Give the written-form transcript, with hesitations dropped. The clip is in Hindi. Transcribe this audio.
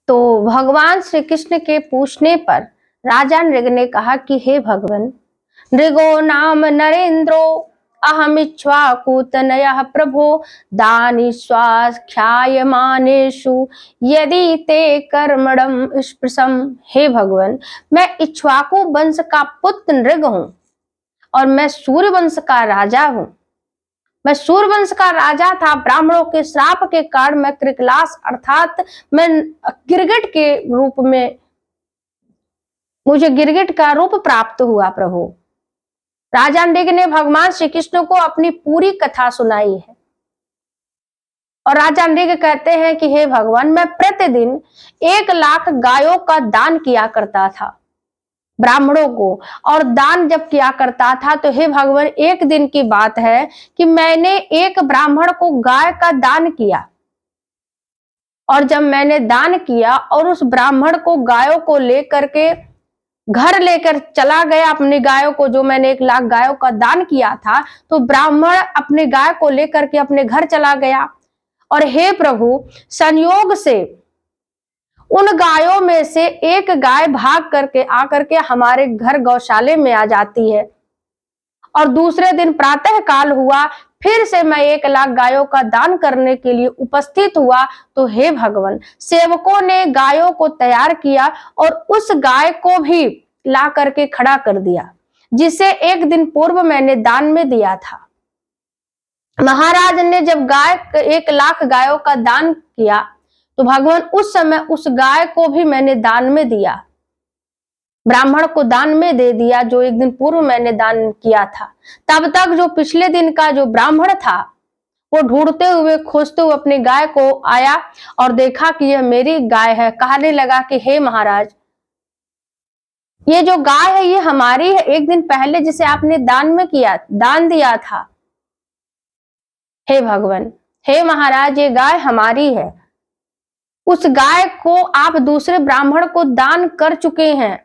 तो भगवान श्री कृष्ण के पूछने पर राजा नृग ने कहा कि हे भगवान, नृगो नाम नरेंद्रो अहम इक्ष्वाकुतनयः प्रभो दानि स्वाख्यायमानेषु यदि ते कर्मणं स्पृशम्। हे भगवान, मैं इक्ष्वाकु वंश का पुत्र नृग हूँ और मैं सूर्य वंश का राजा हूँ। मैं सूर्यवंश का राजा था। ब्राह्मणों के श्राप के कारण मैं कृकलास अर्थात मैं गिरगिट के रूप में मुझे गिरगिट का रूप प्राप्त हुआ। प्रभु राजा नृग ने भगवान श्री कृष्ण को अपनी पूरी कथा सुनाई है और राजा नृग कहते हैं कि हे भगवान, मैं प्रतिदिन 1,00,000 गायों का दान किया करता था ब्राह्मणों को। और दान जब किया करता था तो हे भगवान, एक दिन की बात है कि मैंने एक ब्राह्मण को गाय का दान किया और जब मैंने दान किया और उस ब्राह्मण को गायों को लेकर के घर लेकर चला गया, अपनी गायों को, जो मैंने 1,00,000 गायों का दान किया था, तो ब्राह्मण अपने गाय को लेकर के अपने घर चला गया। और हे प्रभु, संयोग से उन गायों में से एक गाय भाग करके आकर के हमारे घर गौशाले में आ जाती है और दूसरे दिन प्रातः काल हुआ, फिर से मैं 1,00,000 गायों का दान करने के लिए उपस्थित हुआ। तो हे भगवान, सेवकों ने गायों को तैयार किया और उस गाय को भी ला करके खड़ा कर दिया जिसे एक दिन पूर्व मैंने दान में दिया था। महाराज ने जब 1,00,000 गायों का दान किया तो भगवान उस समय उस गाय को भी मैंने दान में दिया, ब्राह्मण को दान में दे दिया जो एक दिन पूर्व मैंने दान किया था। तब तक जो पिछले दिन का जो ब्राह्मण था वो ढूंढते हुए खोजते हुए अपनी गाय को आया और देखा कि यह मेरी गाय है। कहने लगा कि हे महाराज, ये जो गाय है ये हमारी है, एक दिन पहले जिसे आपने दान दिया था। हे भगवान, हे महाराज, ये गाय हमारी है। उस गाय को आप दूसरे ब्राह्मण को दान कर चुके हैं